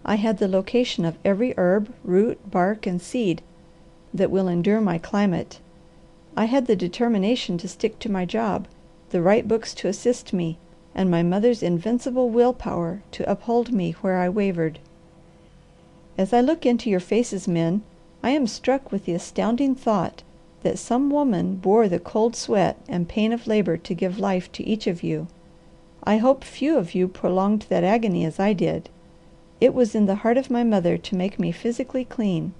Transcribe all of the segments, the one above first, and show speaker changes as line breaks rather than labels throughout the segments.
I had the location of every herb, root, bark, and seed that will endure my climate. I had the determination to stick to my job, the right books to assist me, and my mother's invincible will power to uphold me where I wavered. As I look into your faces, men, I am struck with the astounding thought that some woman bore the cold sweat and pain of labour to give life to each of you. I hope few of you prolonged that agony as I did. It was in the heart of my mother to make me physically clean,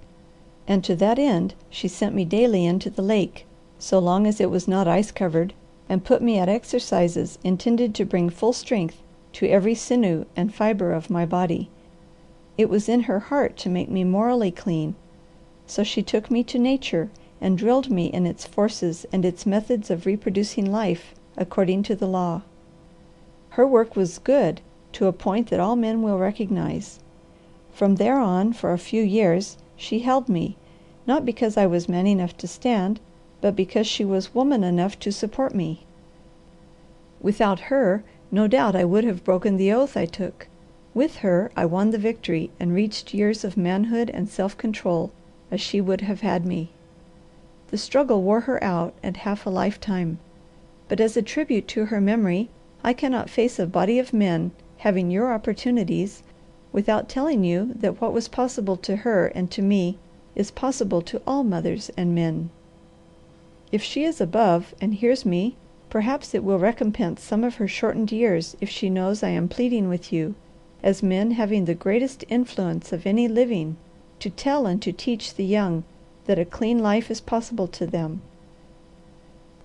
and to that end she sent me daily into the lake, so long as it was not ice covered, and put me at exercises intended to bring full strength to every sinew and fibre of my body. It was in her heart to make me morally clean, so she took me to nature and drilled me in its forces and its methods of reproducing life according to the law. Her work was good to a point that all men will recognize. From there on, for a few years, she held me, not because I was man enough to stand, but because she was woman enough to support me. Without her, no doubt I would have broken the oath I took. With her, I won the victory and reached years of manhood and self-control as she would have had me. The struggle wore her out at half a lifetime, but as a tribute to her memory, I cannot face a body of men having your opportunities without telling you that what was possible to her and to me is possible to all mothers and men. If she is above and hears me, perhaps it will recompense some of her shortened years if she knows I am pleading with you, as men having the greatest influence of any living, to tell and to teach the young that a clean life is possible to them.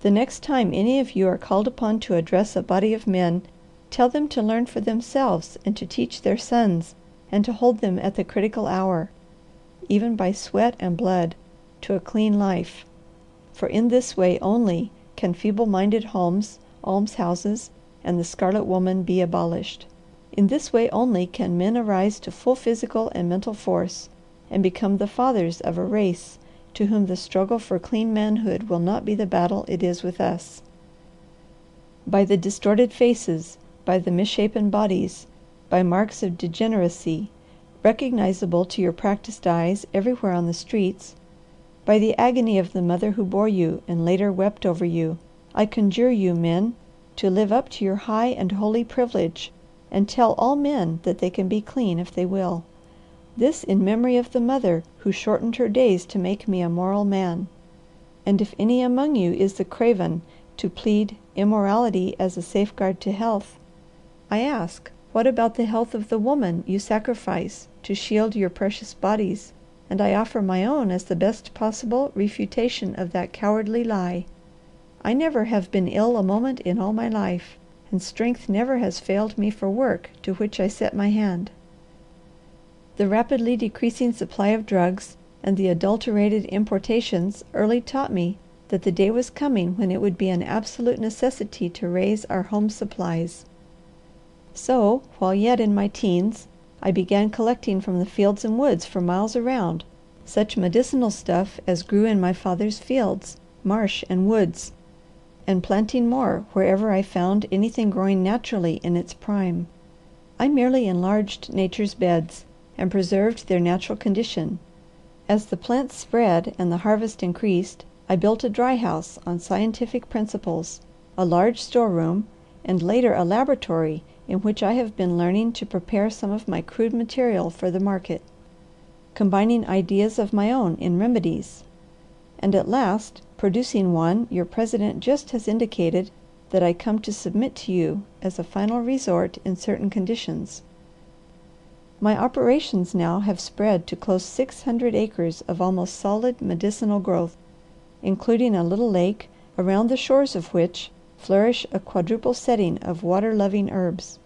The next time any of you are called upon to address a body of men, tell them to learn for themselves and to teach their sons, and to hold them at the critical hour, even by sweat and blood, to a clean life. For in this way only can feeble-minded homes, almshouses, and the scarlet woman be abolished. In this way only can men arise to full physical and mental force, and become the fathers of a race to whom the struggle for clean manhood will not be the battle it is with us. By the distorted faces, by the misshapen bodies, by marks of degeneracy, recognizable to your practised eyes everywhere on the streets, by the agony of the mother who bore you and later wept over you, I conjure you, men, to live up to your high and holy privilege, and tell all men that they can be clean if they will. This in memory of the mother who shortened her days to make me a moral man. And if any among you is the craven to plead immorality as a safeguard to health, I ask, what about the health of the woman you sacrifice to shield your precious bodies? And I offer my own as the best possible refutation of that cowardly lie. I never have been ill a moment in all my life, and strength never has failed me for work to which I set my hand. The rapidly decreasing supply of drugs and the adulterated importations early taught me that the day was coming when it would be an absolute necessity to raise our home supplies. So, while yet in my teens, I began collecting from the fields and woods for miles around such medicinal stuff as grew in my father's fields, marsh, and woods, and planting more wherever I found anything growing naturally in its prime. I merely enlarged nature's beds and preserved their natural condition. As the plants spread and the harvest increased, I built a dry house on scientific principles, a large storeroom, and later a laboratory in which I have been learning to prepare some of my crude material for the market, combining ideas of my own in remedies, and at last producing one your president just has indicated that I come to submit to you as a final resort in certain conditions. My operations now have spread to close 600 acres of almost solid medicinal growth, including a little lake, around the shores of which flourish a quadruple setting of water-loving herbs.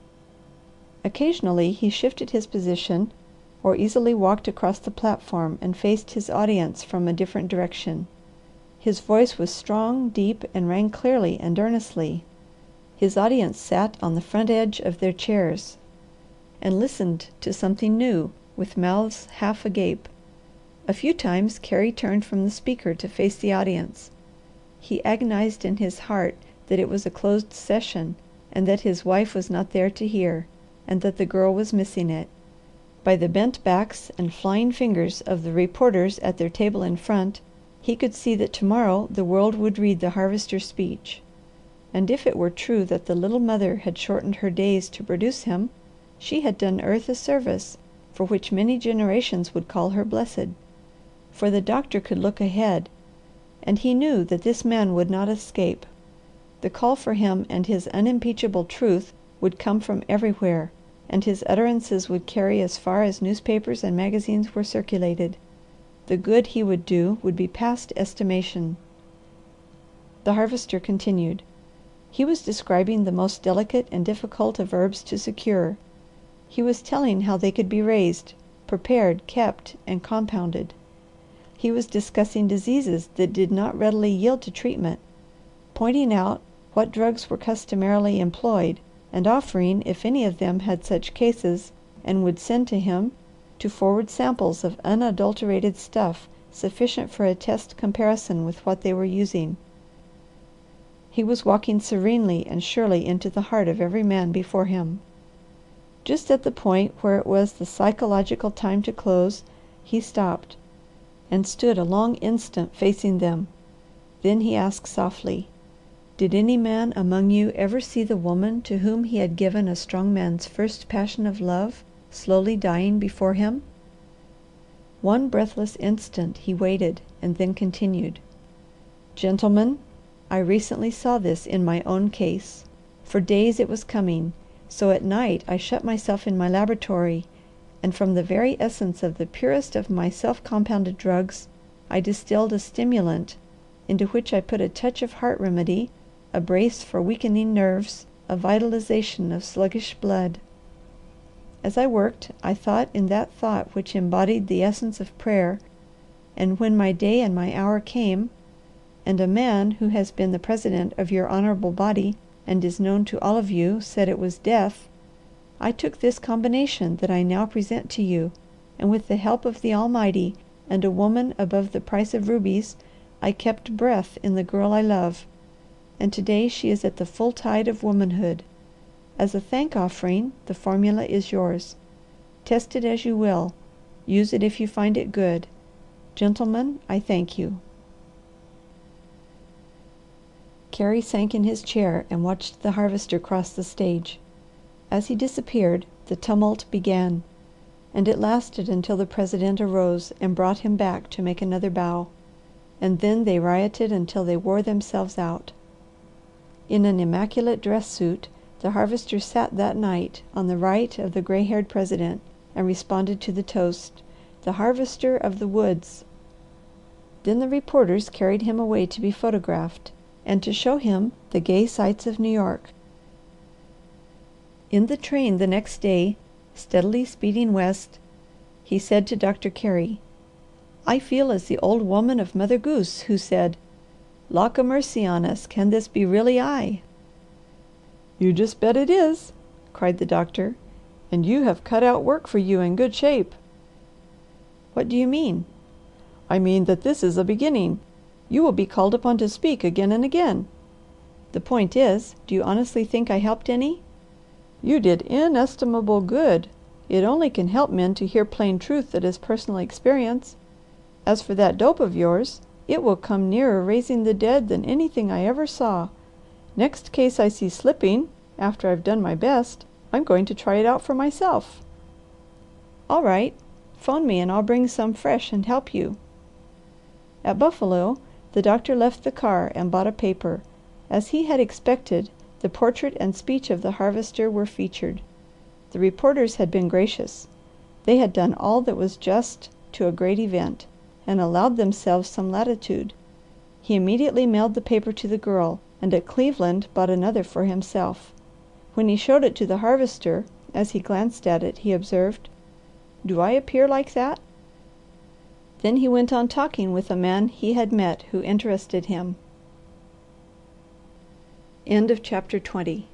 Occasionally he shifted his position or easily walked across the platform and faced his audience from a different direction. His voice was strong, deep, and rang clearly and earnestly. His audience sat on the front edge of their chairs and listened to something new with mouths half agape. A few times Carey turned from the speaker to face the audience. He agonized in his heart that it was a closed session, and that his wife was not there to hear, and that the girl was missing it. By the bent backs and flying fingers of the reporters at their table in front, he could see that to morrow the world would read the Harvester's speech. And if it were true that the little mother had shortened her days to produce him, she had done earth a service for which many generations would call her blessed. For the doctor could look ahead, and he knew that this man would not escape. The call for him and his unimpeachable truth would come from everywhere, and his utterances would carry as far as newspapers and magazines were circulated. The good he would do would be past estimation. The Harvester continued. He was describing the most delicate and difficult of herbs to secure. He was telling how they could be raised, prepared, kept, and compounded. He was discussing diseases that did not readily yield to treatment, pointing out what drugs were customarily employed, and offering, if any of them had such cases and would send to him, to forward samples of unadulterated stuff sufficient for a test comparison with what they were using. He was walking serenely and surely into the heart of every man before him. Just at the point where it was the psychological time to close, he stopped and stood a long instant facing them. Then he asked softly, "Did any man among you ever see the woman to whom he had given a strong man's first passion of love slowly dying before him?" One breathless instant he waited and then continued, "Gentlemen, I recently saw this in my own case. For days it was coming, so at night I shut myself in my laboratory, and from the very essence of the purest of my self compounded drugs I distilled a stimulant into which I put a touch of heart remedy, a brace for weakening nerves, a vitalization of sluggish blood. As I worked, I thought in that thought which embodied the essence of prayer, and when my day and my hour came, and a man who has been the president of your honourable body and is known to all of you said it was death, I took this combination that I now present to you, and with the help of the Almighty and a woman above the price of rubies, I kept breath in the girl I love, and today she is at the full tide of womanhood. As a thank offering, the formula is yours. Test it as you will. Use it if you find it good. Gentlemen, I thank you." Carey sank in his chair and watched the Harvester cross the stage. As he disappeared, the tumult began, and it lasted until the president arose and brought him back to make another bow, and then they rioted until they wore themselves out. In an immaculate dress suit, the Harvester sat that night on the right of the gray-haired president and responded to the toast, "The Harvester of the Woods." Then the reporters carried him away to be photographed, and to show him the gay sights of New York. In the train the next day, steadily speeding west, he said to Doctor Carey, "I feel as the old woman of Mother Goose who said, 'Lauk a mercy on us, can this be really I?'" "You just bet it is!" cried the doctor. "And you have cut out work for you in good shape." "What do you mean?" "I mean that this is a beginning. You will be called upon to speak again and again. The point is, do you honestly think I helped any?" "You did inestimable good. It only can help men to hear plain truth that is personal experience. As for that dope of yours, it will come nearer raising the dead than anything I ever saw. Next case I see slipping, after I've done my best, I'm going to try it out for myself." "All right. Phone me and I'll bring some fresh and help you." At Buffalo, the doctor left the car and bought a paper. As he had expected, the portrait and speech of the Harvester were featured. The reporters had been gracious. They had done all that was just to a great event, and allowed themselves some latitude. He immediately mailed the paper to the girl, and at Cleveland bought another for himself. When he showed it to the Harvester, as he glanced at it, he observed, "Do I appear like that?" Then he went on talking with a man he had met who interested him. End of chapter 20.